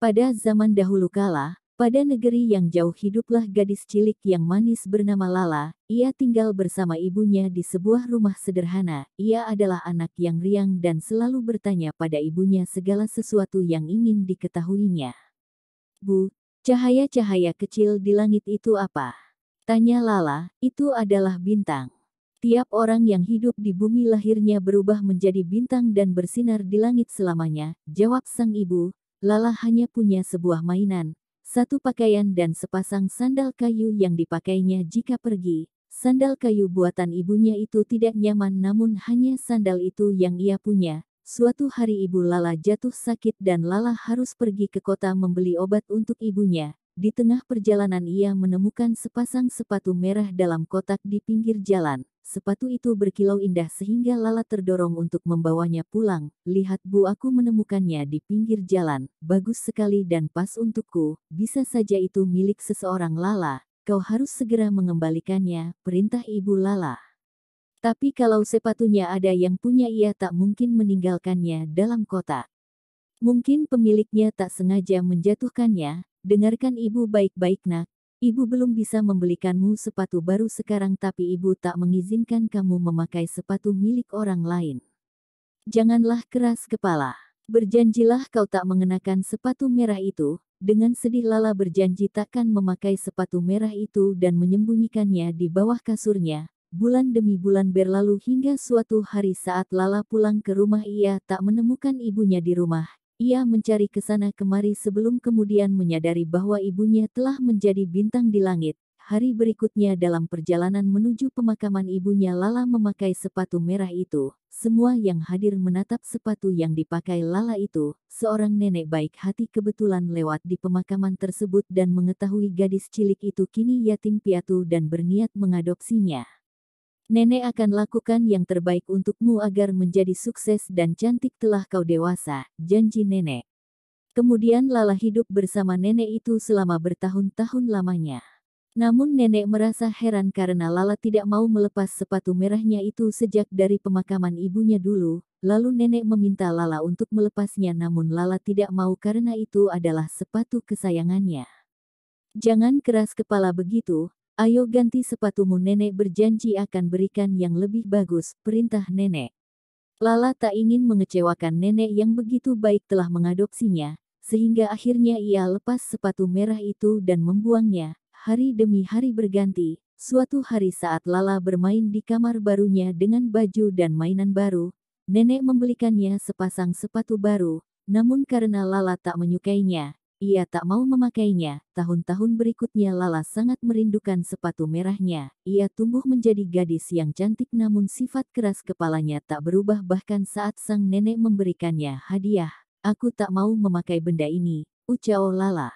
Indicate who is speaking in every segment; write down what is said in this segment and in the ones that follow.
Speaker 1: Pada zaman dahulu kala, pada negeri yang jauh hiduplah gadis cilik yang manis bernama Lala. Ia tinggal bersama ibunya di sebuah rumah sederhana. Ia adalah anak yang riang dan selalu bertanya pada ibunya segala sesuatu yang ingin diketahuinya. "Bu, cahaya-cahaya kecil di langit itu apa?" tanya Lala. "Itu adalah bintang. Tiap orang yang hidup di bumi lahirnya berubah menjadi bintang dan bersinar di langit selamanya," jawab sang ibu. Lala hanya punya sebuah mainan, satu pakaian dan sepasang sandal kayu yang dipakainya jika pergi. Sandal kayu buatan ibunya itu tidak nyaman, namun hanya sandal itu yang ia punya. Suatu hari ibu Lala jatuh sakit dan Lala harus pergi ke kota membeli obat untuk ibunya. Di tengah perjalanan ia menemukan sepasang sepatu merah dalam kotak di pinggir jalan. Sepatu itu berkilau indah sehingga Lala terdorong untuk membawanya pulang. "Lihat Bu, aku menemukannya di pinggir jalan. Bagus sekali dan pas untukku. Bisa saja itu milik seseorang Lala. Kau harus segera mengembalikannya," perintah ibu Lala. Tapi kalau sepatunya ada yang punya, ia tak mungkin meninggalkannya dalam kotak. Mungkin pemiliknya tak sengaja menjatuhkannya. "Dengarkan ibu baik-baik nak. Ibu belum bisa membelikanmu sepatu baru sekarang, tapi ibu tak mengizinkan kamu memakai sepatu milik orang lain. Janganlah keras kepala. Berjanjilah kau tak mengenakan sepatu merah itu." Dengan sedih Lala berjanji takkan memakai sepatu merah itu dan menyembunyikannya di bawah kasurnya. Bulan demi bulan berlalu hingga suatu hari saat Lala pulang ke rumah ia tak menemukan ibunya di rumah. Ia mencari ke sana kemari sebelum kemudian menyadari bahwa ibunya telah menjadi bintang di langit. Hari berikutnya dalam perjalanan menuju pemakaman ibunya, Lala memakai sepatu merah itu. Semua yang hadir menatap sepatu yang dipakai Lala itu. Seorang nenek baik hati kebetulan lewat di pemakaman tersebut dan mengetahui gadis cilik itu kini yatim piatu dan berniat mengadopsinya. "Nenek akan lakukan yang terbaik untukmu agar menjadi sukses dan cantik telah kau dewasa," janji nenek. Kemudian Lala hidup bersama nenek itu selama bertahun-tahun lamanya. Namun nenek merasa heran karena Lala tidak mau melepas sepatu merahnya itu sejak dari pemakaman ibunya dulu. Lalu nenek meminta Lala untuk melepasnya, namun Lala tidak mau karena itu adalah sepatu kesayangannya. "Jangan keras kepala begitu. Ayo ganti sepatumu, nenek berjanji akan berikan yang lebih bagus," perintah nenek. Lala tak ingin mengecewakan nenek yang begitu baik telah mengadopsinya, sehingga akhirnya ia lepas sepatu merah itu dan membuangnya. Hari demi hari berganti. Suatu hari saat Lala bermain di kamar barunya dengan baju dan mainan baru, nenek membelikannya sepasang sepatu baru, namun karena Lala tak menyukainya, ia tak mau memakainya. Tahun-tahun berikutnya Lala sangat merindukan sepatu merahnya. Ia tumbuh menjadi gadis yang cantik, namun sifat keras kepalanya tak berubah bahkan saat sang nenek memberikannya hadiah. "Aku tak mau memakai benda ini," ucap Lala.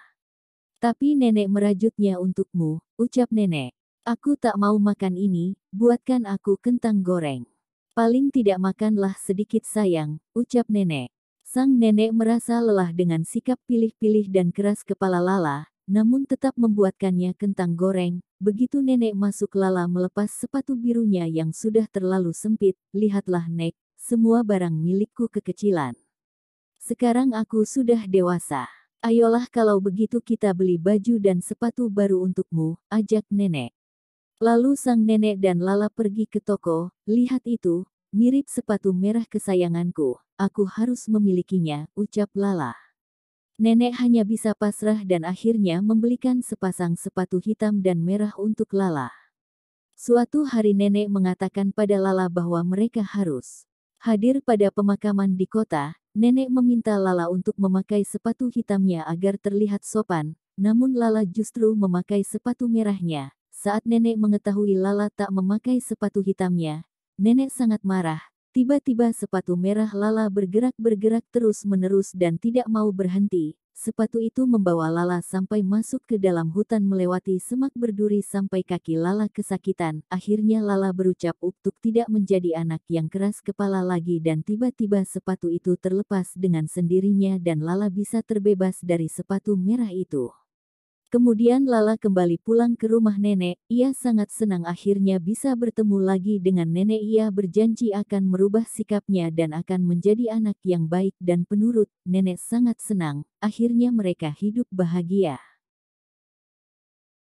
Speaker 1: "Tapi nenek merajutnya untukmu," ucap nenek. "Aku tak mau makan ini, buatkan aku kentang goreng." "Paling tidak makanlah sedikit sayang," ucap nenek. Sang nenek merasa lelah dengan sikap pilih-pilih dan keras kepala Lala, namun tetap membuatkannya kentang goreng. Begitu nenek masuk, Lala melepas sepatu birunya yang sudah terlalu sempit. "Lihatlah Nek, semua barang milikku kekecilan. Sekarang aku sudah dewasa. Ayolah kalau begitu kita beli baju dan sepatu baru untukmu," ajak nenek. Lalu sang nenek dan Lala pergi ke toko. "Lihat itu, mirip sepatu merah kesayanganku. Aku harus memilikinya," ucap Lala. Nenek hanya bisa pasrah dan akhirnya membelikan sepasang sepatu hitam dan merah untuk Lala. Suatu hari nenek mengatakan pada Lala bahwa mereka harus hadir pada pemakaman di kota. Nenek meminta Lala untuk memakai sepatu hitamnya agar terlihat sopan, namun Lala justru memakai sepatu merahnya. Saat nenek mengetahui Lala tak memakai sepatu hitamnya, nenek sangat marah. Tiba-tiba sepatu merah Lala bergerak-bergerak terus-menerus dan tidak mau berhenti. Sepatu itu membawa Lala sampai masuk ke dalam hutan melewati semak berduri sampai kaki Lala kesakitan. Akhirnya Lala berucap untuk tidak menjadi anak yang keras kepala lagi dan tiba-tiba sepatu itu terlepas dengan sendirinya dan Lala bisa terbebas dari sepatu merah itu. Kemudian Lala kembali pulang ke rumah nenek. Ia sangat senang akhirnya bisa bertemu lagi dengan nenek. Ia berjanji akan merubah sikapnya dan akan menjadi anak yang baik dan penurut. Nenek sangat senang. Akhirnya mereka hidup bahagia.